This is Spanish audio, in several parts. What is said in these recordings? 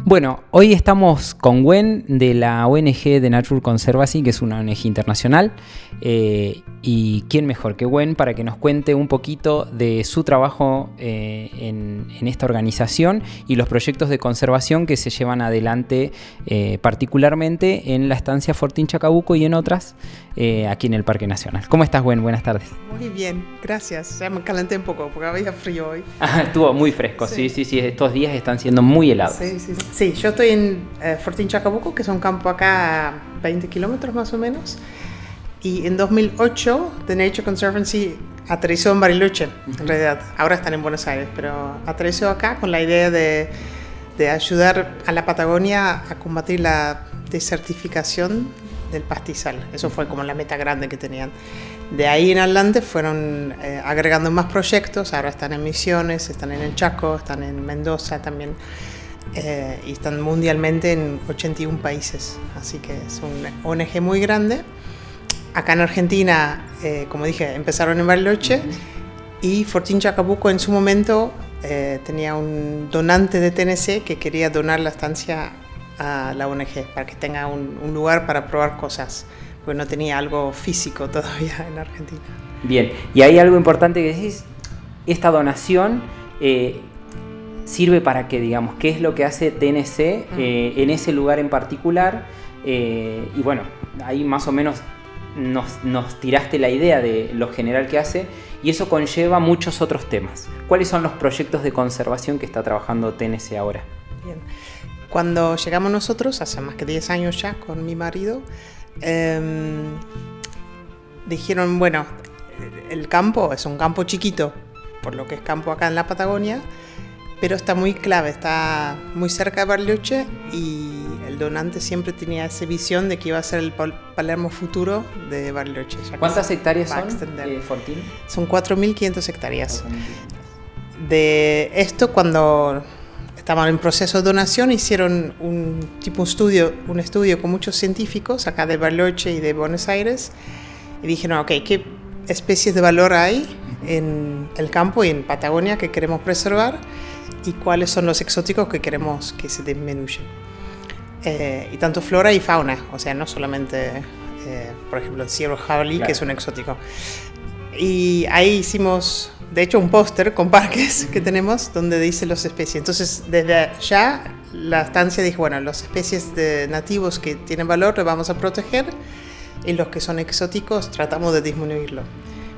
Bueno, hoy estamos con Gwen de la ONG The Nature Conservancy, que es una ONG internacional. Y quién mejor que Gwen para que nos cuente un poquito de su trabajo en esta organización y los proyectos de conservación que se llevan adelante particularmente en la estancia Fortín Chacabuco y en otras aquí en el Parque Nacional. ¿Cómo estás, Gwen? Buenas tardes. Muy bien, gracias. Ya me calenté un poco porque había frío hoy. Estuvo muy fresco, sí. Estos días están siendo muy helados. Sí, yo estoy en Fortín Chacabuco, que es un campo acá a 20 kilómetros más o menos. Y en 2008 The Nature Conservancy aterrizó en Bariloche, en realidad. Ahora están en Buenos Aires, pero aterrizó acá con la idea de ayudar a la Patagonia a combatir la desertificación del pastizal. Eso fue como la meta grande que tenían. De ahí en adelante fueron agregando más proyectos. Ahora están en Misiones, están en el Chaco, están en Mendoza también. Y están mundialmente en 81 países. Así que es una ONG muy grande. Acá en Argentina, como dije, empezaron en Bariloche y Fortín Chacabuco en su momento tenía un donante de TNC que quería donar la estancia a la ONG para que tenga un lugar para probar cosas, porque no tenía algo físico todavía en Argentina. Bien, y hay algo importante que decís, esta donación sirve para qué, digamos, qué es lo que hace TNC en ese lugar en particular, y bueno, ahí más o menos nos tiraste la idea de lo general que hace y eso conlleva muchos otros temas. ¿Cuáles son los proyectos de conservación que está trabajando TNC ahora? Bien. Cuando llegamos nosotros, hace más que 10 años ya con mi marido, dijeron, bueno, el campo es un campo chiquito, por lo que es campo acá en la Patagonia, pero está muy clave, está muy cerca de Bariloche y el donante siempre tenía esa visión de que iba a ser el Palermo futuro de Bariloche. ¿Cuántas hectáreas son, Fortín? Son 4.500 hectáreas. De esto, cuando estaban en proceso de donación, hicieron un estudio con muchos científicos acá de Bariloche y de Buenos Aires y dijeron, ok, ¿qué especies de valor hay en el campo y en Patagonia que queremos preservar? Y cuáles son los exóticos que queremos que se disminuyan. Y tanto flora y fauna, o sea, no solamente, por ejemplo, el ciervo jabalí, claro, que es un exótico. Y ahí hicimos, de hecho, un póster con parques que tenemos donde dice las especies. Entonces, desde allá, la estancia dijo, bueno, las especies de nativos que tienen valor los vamos a proteger y los que son exóticos tratamos de disminuirlo.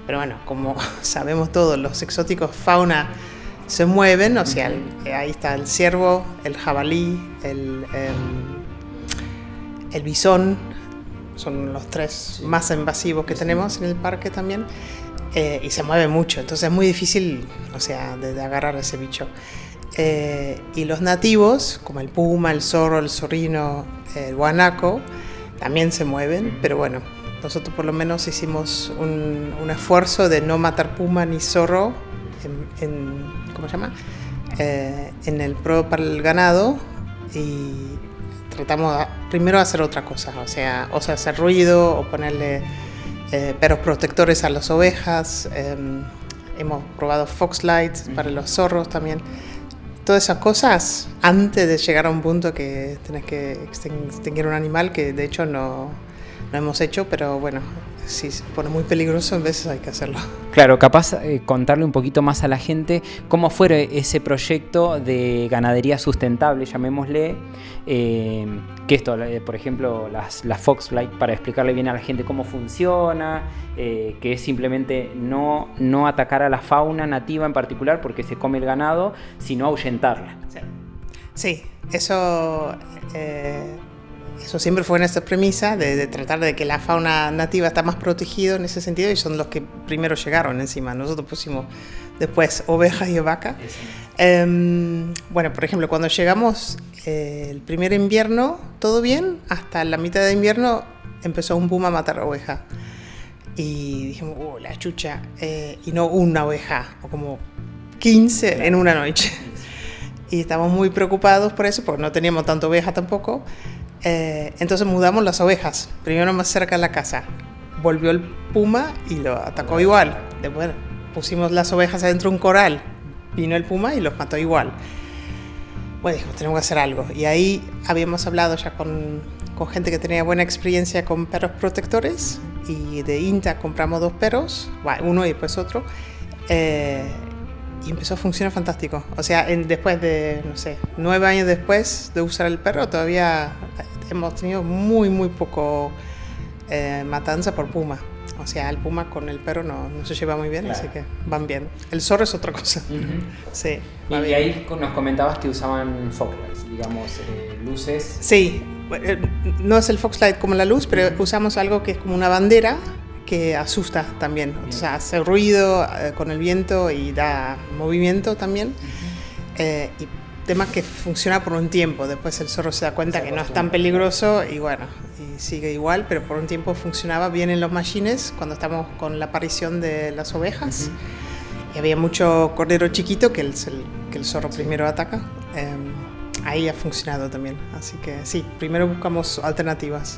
Pero bueno, como sabemos todos, los exóticos fauna se mueven, o sea, ahí está el ciervo, el jabalí, el bisón, son los tres más invasivos que tenemos en el parque también, y se mueve mucho, entonces es muy difícil, o sea, de agarrar ese bicho. Y los nativos, como el puma, el zorro, el zorrino, el guanaco, también se mueven, pero bueno, nosotros por lo menos hicimos un esfuerzo de no matar puma ni zorro ¿cómo se llama? En el pro para el ganado, y tratamos primero de hacer otra cosa, o sea hacer ruido o ponerle perros protectores a las ovejas. Hemos probado Foxlights para los zorros también. Todas esas cosas antes de llegar a un punto que tenés que extinguir un animal, que de hecho no hemos hecho, pero bueno, si se pone muy peligroso, a veces hay que hacerlo. Claro, capaz contarle un poquito más a la gente cómo fue ese proyecto de ganadería sustentable, llamémosle, que esto, por ejemplo, las Foxlight, para explicarle bien a la gente cómo funciona, que es simplemente no atacar a la fauna nativa en particular porque se come el ganado, sino ahuyentarla. Sí, eso siempre fue nuestra premisa, de tratar de que la fauna nativa está más protegida en ese sentido, y son los que primero llegaron encima. Nosotros pusimos después ovejas y vacas. Bueno, por ejemplo, cuando llegamos el primer invierno, todo bien, hasta la mitad de invierno empezó un puma a matar ovejas. Y dijimos, la chucha, y no una oveja, o como 15 en una noche. Y estábamos muy preocupados por eso, porque no teníamos tanta oveja tampoco. Entonces mudamos las ovejas, primero más cerca de la casa. Volvió el puma y lo atacó igual. Después pusimos las ovejas adentro de un corral, vino el puma y los mató igual. Bueno, dijimos, tenemos que hacer algo. Y ahí habíamos hablado ya con gente que tenía buena experiencia con perros protectores, y de INTA compramos 2 perros, uno y después otro, y empezó a funcionar fantástico. O sea, después de, no sé, 9 años después de usar el perro, todavía hemos tenido muy poco matanza por puma. O sea, el puma con el perro no se lleva muy bien, claro. Así que van bien. El zorro es otra cosa. Sí, y ahí nos comentabas que usaban Foxlights, digamos, luces. Sí, no es el Foxlight como la luz, pero usamos algo que es como una bandera que asusta también. O sea, hace ruido con el viento y da movimiento también. Y tema que funciona por un tiempo. Después el zorro se da cuenta que no es tan peligroso y bueno, y sigue igual, pero por un tiempo funcionaba bien en los machines cuando estamos con la aparición de las ovejas. Y había mucho cordero chiquito que el zorro primero ataca. Ahí ha funcionado también, así que sí, primero buscamos alternativas.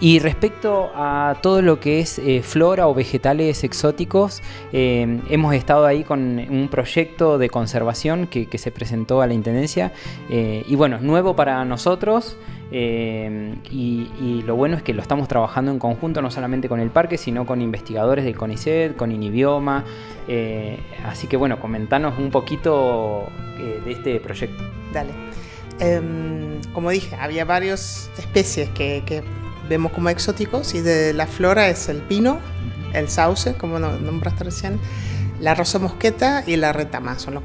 Y respecto a todo lo que es flora o vegetales exóticos, hemos estado ahí con un proyecto de conservación que se presentó a la Intendencia, y bueno, es nuevo para nosotros, y lo bueno es que lo estamos trabajando en conjunto, no solamente con el parque, sino con investigadores del CONICET, con Inibioma, así que bueno, comentanos un poquito de este proyecto. Dale. Como dije, había varias especies que vemos como exóticos, y de la flora es el pino, el sauce, como nombraste recién, la rosa mosqueta y la retama. Son los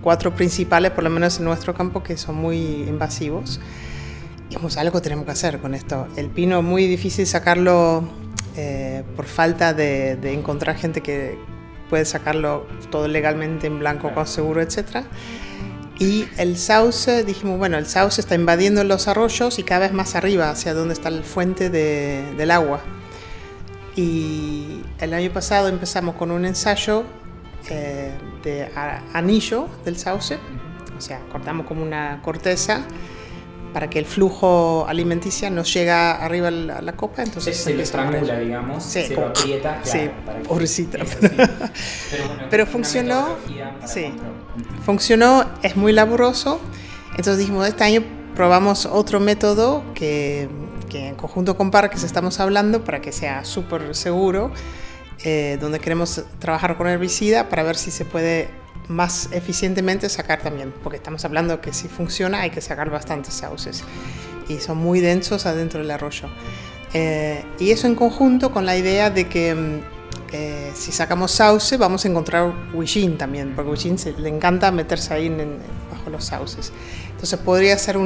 4 principales, por lo menos en nuestro campo, que son muy invasivos. Y algo tenemos que hacer con esto. El pino es muy difícil sacarlo por falta de encontrar gente que puede sacarlo todo legalmente en blanco, con seguro, etc. Y el sauce, dijimos, bueno, el sauce está invadiendo los arroyos y cada vez más arriba, hacia donde está la fuente del agua. Y el año pasado empezamos con un ensayo de anillo del sauce. O sea, cortamos como una corteza para que el flujo alimenticio nos llegue arriba a la copa. Entonces se le estrangula, digamos, sí, se lo aprieta. Claro, sí, pobrecita. Pero funcionó, sí, funcionó, es muy laborioso. Entonces dijimos, este año probamos otro método que en conjunto con Parques estamos hablando para que sea súper seguro, donde queremos trabajar con herbicida para ver si se puede más eficientemente sacar también, porque estamos hablando que si funciona hay que sacar bastantes sauces y son muy densos adentro del arroyo, y eso en conjunto con la idea de que si sacamos sauce vamos a encontrar huillín también, porque huillín le encanta meterse ahí bajo los sauces. Entonces podría ser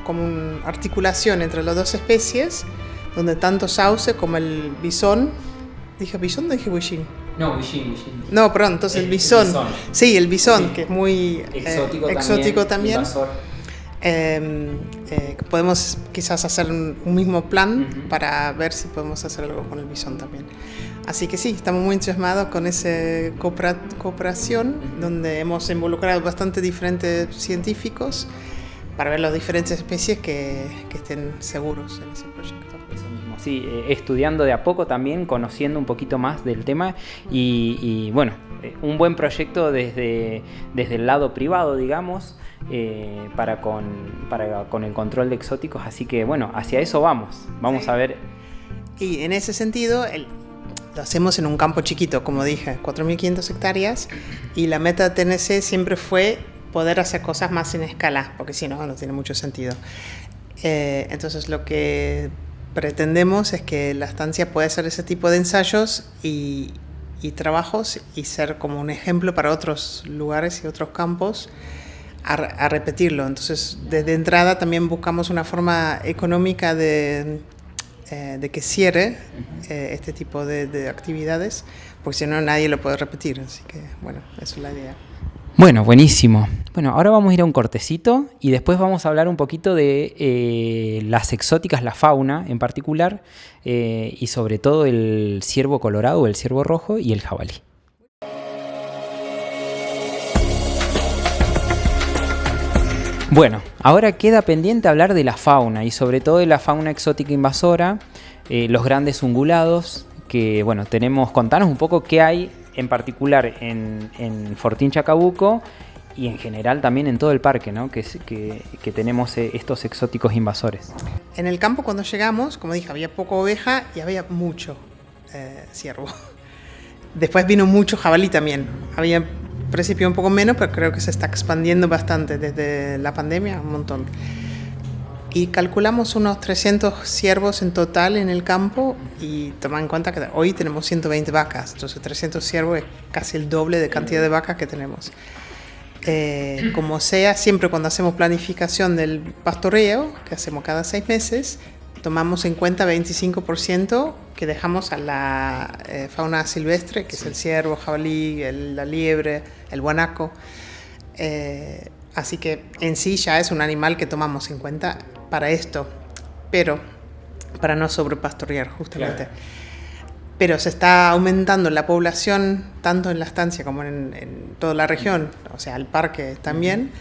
como una articulación entre las 2 especies, donde tanto sauce como el bisón. ¿Dije bisón o dije huillín? No, huillín. No, perdón, entonces el bisón. Sí, el bisón, sí, que es muy exótico también. Podemos quizás hacer un mismo plan para ver si podemos hacer algo con el bisón también. Así que sí, estamos muy entusiasmados con esa cooperación, donde hemos involucrado bastante diferentes científicos para ver las diferentes especies que estén seguros en ese proyecto. Sí, estudiando de a poco también, conociendo un poquito más del tema y bueno, un buen proyecto desde el lado privado, digamos, para con el control de exóticos, así que bueno, hacia eso vamos sí. A ver. Y en ese sentido, lo hacemos en un campo chiquito, como dije, 4.500 hectáreas, y la meta de TNC siempre fue poder hacer cosas más en escala, porque si no tiene mucho sentido. Entonces lo que pretendemos es que la estancia pueda hacer ese tipo de ensayos y trabajos y ser como un ejemplo para otros lugares y otros campos a repetirlo. Entonces, desde entrada también buscamos una forma económica de que cierre este tipo de actividades, porque si no nadie lo puede repetir. Así que, bueno, esa es la idea. Bueno, buenísimo. Bueno, ahora vamos a ir a un cortecito y después vamos a hablar un poquito de las exóticas, la fauna en particular, y sobre todo el ciervo colorado, el ciervo rojo y el jabalí. Bueno, ahora queda pendiente hablar de la fauna y sobre todo de la fauna exótica invasora, los grandes ungulados, que bueno, contanos un poco qué hay en particular en Fortín Chacabuco y en general también en todo el parque, ¿no? Que tenemos estos exóticos invasores. En el campo cuando llegamos, como dije, había poca oveja y había mucho ciervo. Después vino mucho jabalí también. Había al principio un poco menos, pero creo que se está expandiendo bastante desde la pandemia, un montón. Y calculamos unos 300 ciervos en total en el campo y toma en cuenta que hoy tenemos 120 vacas, entonces 300 ciervos es casi el doble de cantidad de vacas que tenemos. Como sea, siempre cuando hacemos planificación del pastoreo, que hacemos cada 6 meses, tomamos en cuenta 25% que dejamos a la fauna silvestre, que es el ciervo, jabalí, la liebre, el guanaco. Así que en sí ya es un animal que tomamos en cuenta para esto, pero para no sobrepastorear justamente. Claro. Pero se está aumentando la población tanto en la estancia como en toda la región, o sea, el parque también,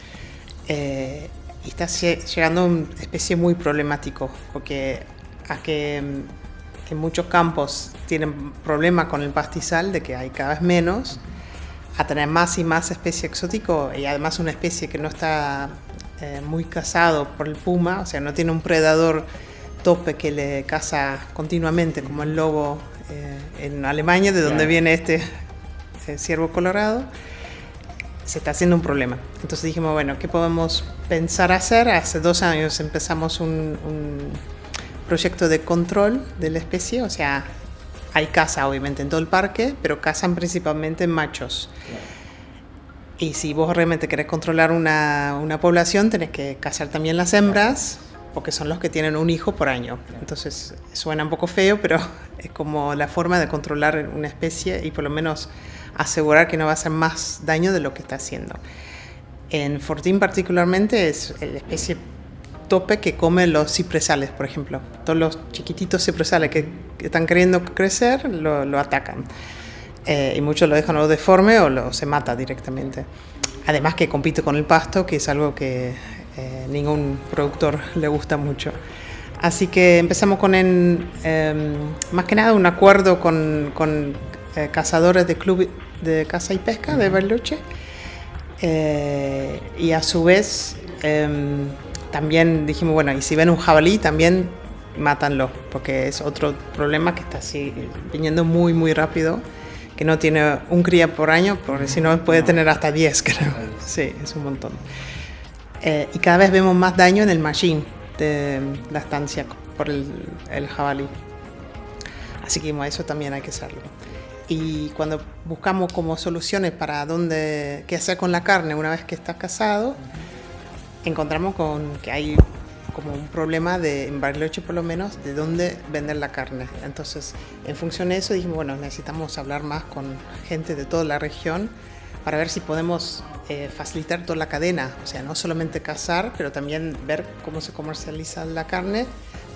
y está llegando a una especie muy problemático, porque en muchos campos tienen problemas con el pastizal, de que hay cada vez menos, a tener más y más especie exótico, y además una especie que no está muy cazado por el puma, o sea, no tiene un predador tope que le caza continuamente, como el lobo en Alemania, de donde viene este ciervo colorado. Se está haciendo un problema. Entonces dijimos, bueno, ¿qué podemos pensar hacer? Hace 2 años empezamos un proyecto de control de la especie, o sea, hay caza obviamente en todo el parque, pero cazan principalmente machos. Y si vos realmente querés controlar una población, tenés que cazar también las hembras, porque son los que tienen un hijo por año. Entonces suena un poco feo, pero es como la forma de controlar una especie y por lo menos asegurar que no va a hacer más daño de lo que está haciendo. En Fortín particularmente es la especie tope que come los cipresales, por ejemplo. Todos los chiquititos cipresales que están queriendo crecer lo atacan. Y muchos lo dejan o deforme o se mata directamente. Además que compite con el pasto, que es algo que ningún productor le gusta mucho. Así que empezamos con más que nada un acuerdo con cazadores de club de caza y pesca de Bariloche, y a su vez también dijimos, bueno, y si ven un jabalí también mátanlo, porque es otro problema que está así viniendo muy muy rápido, que no tiene un cría por año, porque si no puede tener hasta 10, creo. Sí, es un montón. Y cada vez vemos más daño en el mallín de la estancia por el jabalí. Así que eso también hay que hacerlo. Y cuando buscamos como soluciones para qué hacer con la carne una vez que está cazado, encontramos que hay como un problema en Bariloche por lo menos, de dónde vender la carne. Entonces, en función de eso dijimos, bueno, necesitamos hablar más con gente de toda la región para ver si podemos facilitar toda la cadena, o sea, no solamente cazar, pero también ver cómo se comercializa la carne,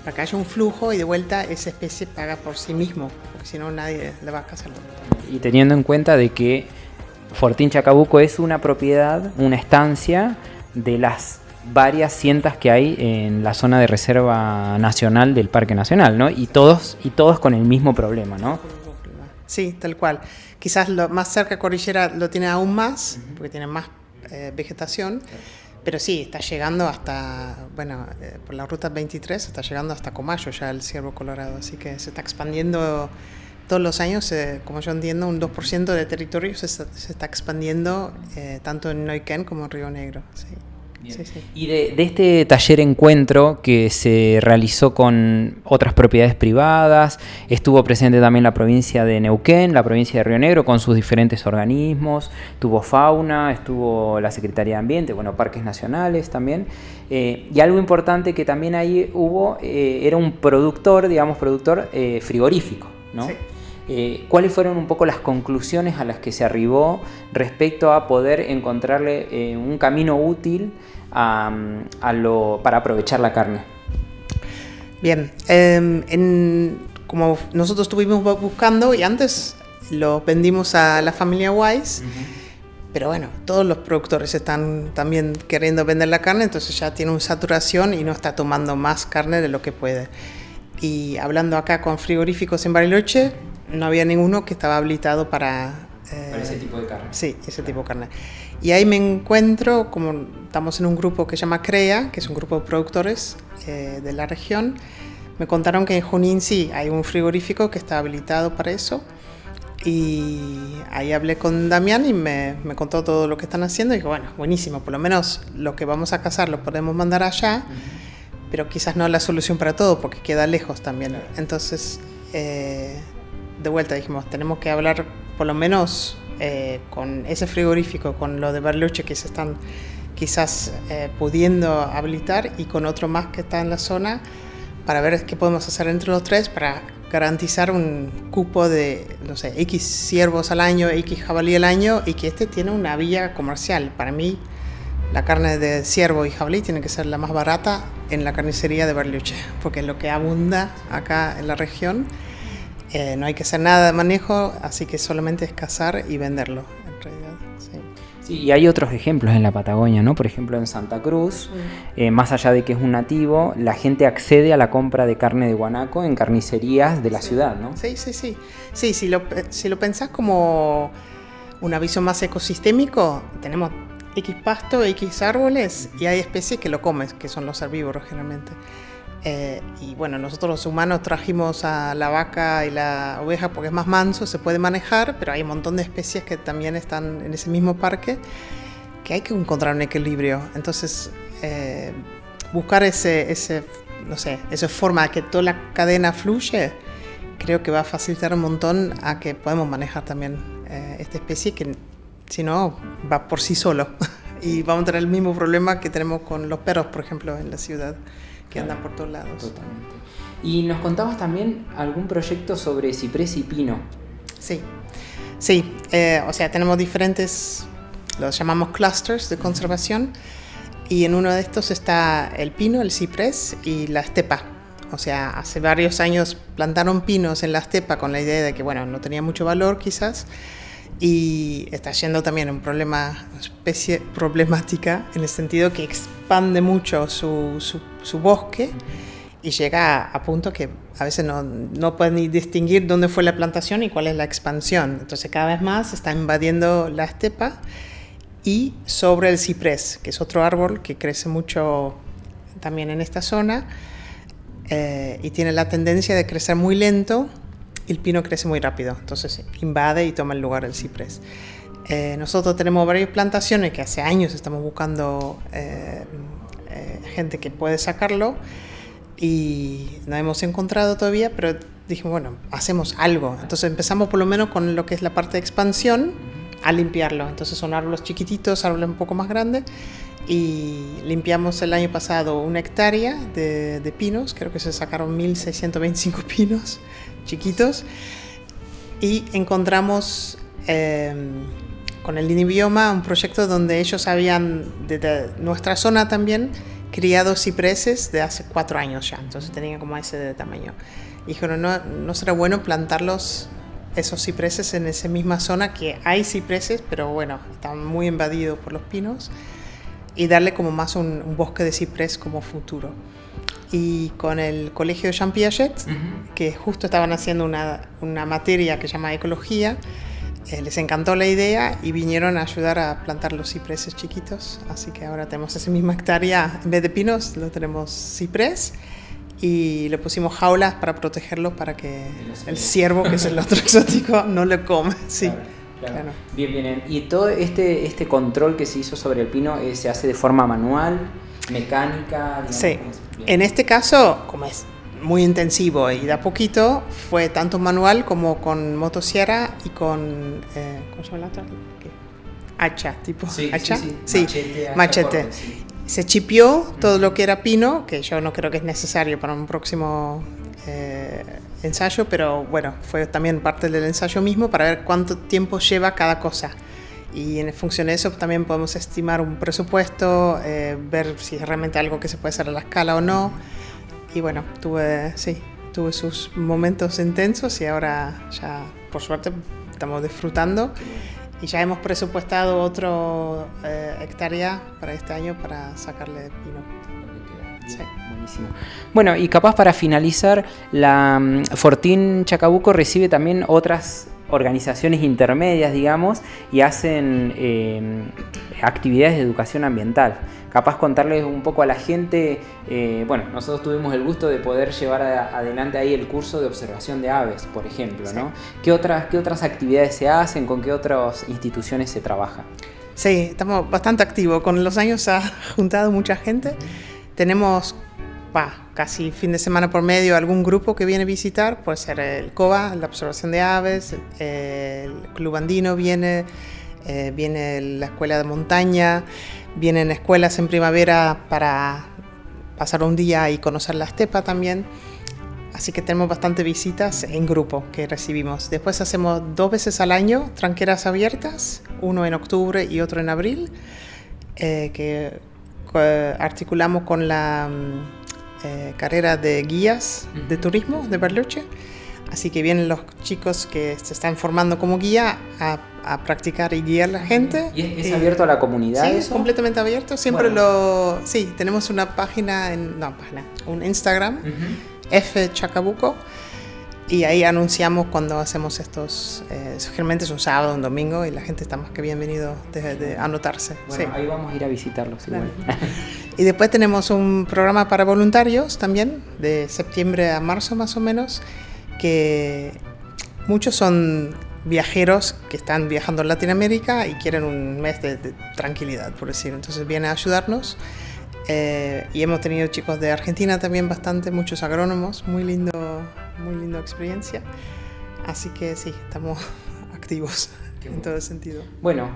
para que haya un flujo y de vuelta esa especie paga por sí mismo, porque si no nadie le va a cazar. Y teniendo en cuenta de que Fortín Chacabuco es una propiedad, una estancia de las varias cientas que hay en la zona de reserva nacional del Parque Nacional, ¿no? Y todos con el mismo problema, ¿no? Sí, tal cual. Quizás lo más cerca de Cordillera lo tiene aún más, porque tiene más vegetación, pero sí, está llegando hasta, por la ruta 23, está llegando hasta Comayo ya el ciervo colorado, así que se está expandiendo todos los años, como yo entiendo, un 2% de territorio se está expandiendo tanto en Neuquén como en Río Negro. Sí. Sí, sí. Y de este taller encuentro que se realizó con otras propiedades privadas, estuvo presente también la provincia de Neuquén, la provincia de Río Negro con sus diferentes organismos, tuvo fauna, estuvo la Secretaría de Ambiente, parques nacionales también, y algo importante que también ahí hubo, era un productor frigorífico, ¿no? Sí. ¿Cuáles fueron un poco las conclusiones a las que se arribó respecto a poder encontrarle un camino útil para aprovechar la carne? Bien, como nosotros estuvimos buscando y antes lo vendimos a la familia Wise, pero todos los productores están también queriendo vender la carne, entonces ya tiene una saturación y no está tomando más carne de lo que puede. Y hablando acá con frigoríficos en Bariloche, no había ninguno que estaba habilitado para Para ese tipo de carne. Sí, ese tipo de carne. Y ahí me encuentro, como estamos en un grupo que se llama CREA, que es un grupo de productores de la región. Me contaron que en Junín sí hay un frigorífico que está habilitado para eso. Y ahí hablé con Damián y me contó todo lo que están haciendo. Y dije, bueno, buenísimo, por lo menos lo que vamos a cazar lo podemos mandar allá, pero quizás no la solución para todo porque queda lejos también. Entonces, de vuelta dijimos, tenemos que hablar por lo menos con ese frigorífico, con lo de Bariloche que se están quizás pudiendo habilitar y con otro más que está en la zona para ver qué podemos hacer entre los tres para garantizar un cupo de, no sé, X ciervos al año, X jabalí al año y que tiene una vía comercial. Para mí, la carne de ciervo y jabalí tiene que ser la más barata en la carnicería de Bariloche, porque es lo que abunda acá en la región. No hay que hacer nada de manejo, así que solamente es cazar y venderlo, en realidad. Sí. Sí, y hay otros ejemplos en la Patagonia, ¿no? Por ejemplo, en Santa Cruz, más allá de que es un nativo, la gente accede a la compra de carne de guanaco en carnicerías de la ciudad, ¿no? Sí. Sí, si lo pensás como un aviso más ecosistémico, tenemos X pasto, X árboles y hay especies que lo comen, que son los herbívoros generalmente. Y bueno, nosotros los humanos trajimos a la vaca y la oveja porque es más manso, se puede manejar, pero hay un montón de especies que también están en ese mismo parque que hay que encontrar un equilibrio. Entonces, buscar esa forma de que toda la cadena fluye, creo que va a facilitar un montón a que podamos manejar también esta especie que si no va por sí solo y vamos a tener el mismo problema que tenemos con los perros, por ejemplo, en la ciudad, que andan por todos lados. Totalmente. Y nos contabas también algún proyecto sobre ciprés y pino. Sí, o sea, tenemos diferentes, los llamamos clusters de conservación, y en uno de estos está el pino, el ciprés y la estepa. O sea, hace varios años plantaron pinos en la estepa con la idea de que, bueno, no tenía mucho valor quizás, y está siendo también un problema, una especie problemática en el sentido que expande mucho su bosque y llega a punto que a veces no pueden ni distinguir dónde fue la plantación y cuál es la expansión. Entonces cada vez más está invadiendo la estepa y sobre el ciprés, que es otro árbol que crece mucho también en esta zona y tiene la tendencia de crecer muy lento. El pino crece muy rápido, entonces invade y toma el lugar del ciprés. Nosotros tenemos varias plantaciones que hace años estamos buscando gente que puede sacarlo y no hemos encontrado todavía, pero dijimos, bueno, hacemos algo. Entonces empezamos por lo menos con lo que es la parte de expansión a limpiarlo. Entonces son árboles chiquititos, árboles un poco más grandes y limpiamos el año pasado 1 hectárea de pinos, creo que se sacaron 1.625 pinos chiquitos y encontramos con el Linibioma un proyecto donde ellos habían de nuestra zona también criado cipreses de hace 4 años ya, entonces tenían como ese de tamaño y dijeron no será bueno plantarlos esos cipreses en esa misma zona que hay cipreses pero bueno, están muy invadidos por los pinos y darle como más un bosque de ciprés como futuro. Y con el colegio de Jean Piaget, que justo estaban haciendo una materia que se llama ecología, les encantó la idea y vinieron a ayudar a plantar los cipreses chiquitos. Así que ahora tenemos esa misma hectárea, en vez de pinos, lo tenemos ciprés y le pusimos jaulas para protegerlo para que el ciervo, que es el otro exótico, no lo come. Sí. Claro. Bien. Y todo este control que se hizo sobre el pino se hace de forma manual, mecánica, digamos. Sí. En este caso, como es muy intensivo y de a poquito, fue tanto manual como con motosierra y con ¿cómo se llama la otra? Hacha, tipo hacha. Sí. Machete. Sí. Se chipió todo lo que era pino, que yo no creo que es necesario para un próximo ensayo, pero bueno, fue también parte del ensayo mismo para ver cuánto tiempo lleva cada cosa. Y en función de eso también podemos estimar un presupuesto, ver si es realmente algo que se puede hacer a la escala o no. Y bueno, tuve sus momentos intensos y ahora ya, por suerte, estamos disfrutando. Y ya hemos presupuestado otro hectárea para este año para sacarle pino. Sí. Buenísimo. Bueno, y capaz para finalizar, la Fortín Chacabuco recibe también otras organizaciones intermedias, digamos, y hacen actividades de educación ambiental. Capaz contarles un poco a la gente, bueno, nosotros tuvimos el gusto de poder llevar adelante ahí el curso de observación de aves, por ejemplo, ¿no? ¿Qué otras actividades se hacen? ¿Con qué otras instituciones se trabaja? Sí, estamos bastante activos. Con los años se ha juntado mucha gente. Tenemos casi fin de semana por medio algún grupo que viene a visitar. Puede ser el COBA, la observación de aves, el Club Andino viene la escuela de montaña, vienen escuelas en primavera para pasar un día y conocer la estepa también. Así que tenemos bastantes visitas en grupo que recibimos. Después hacemos 2 veces al año tranqueras abiertas, uno en octubre y otro en abril, que articulamos con la carrera de guías de turismo de Bariloche. Así que vienen los chicos que se están formando como guía a practicar y guiar a la gente. ¿Y es abierto a la comunidad? Sí, eso? es completamente abierto. Siempre sí, tenemos una página, un Instagram, F Chacabuco, y ahí anunciamos cuando hacemos estos, generalmente es un sábado, un domingo, y la gente está más que bienvenido de anotarse. Bueno, ahí vamos a ir a visitarlos. Igual. Y después tenemos un programa para voluntarios también, de septiembre a marzo más o menos, que muchos son viajeros que están viajando a Latinoamérica y quieren un mes de tranquilidad, por decir. Entonces vienen a ayudarnos. Y hemos tenido chicos de Argentina también muchos agrónomos, muy lindo experiencia. Así que sí, estamos activos en todo sentido. Bueno,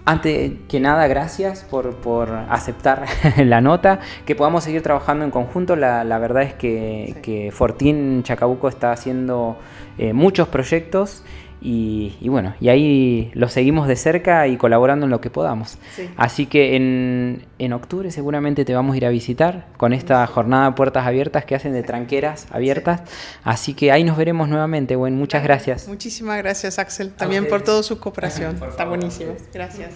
antes que nada, gracias por aceptar la nota, que podamos seguir trabajando en conjunto. La verdad es que Fortín Chacabuco está haciendo muchos proyectos y bueno, y ahí los seguimos de cerca y colaborando en lo que podamos. Sí. Así que en octubre seguramente te vamos a ir a visitar con esta jornada de puertas abiertas que hacen de tranqueras abiertas. Sí. Así que ahí nos veremos nuevamente. Bueno, muchas gracias. Muchísimas gracias, Axel, también por toda su cooperación. Está buenísimo. Gracias.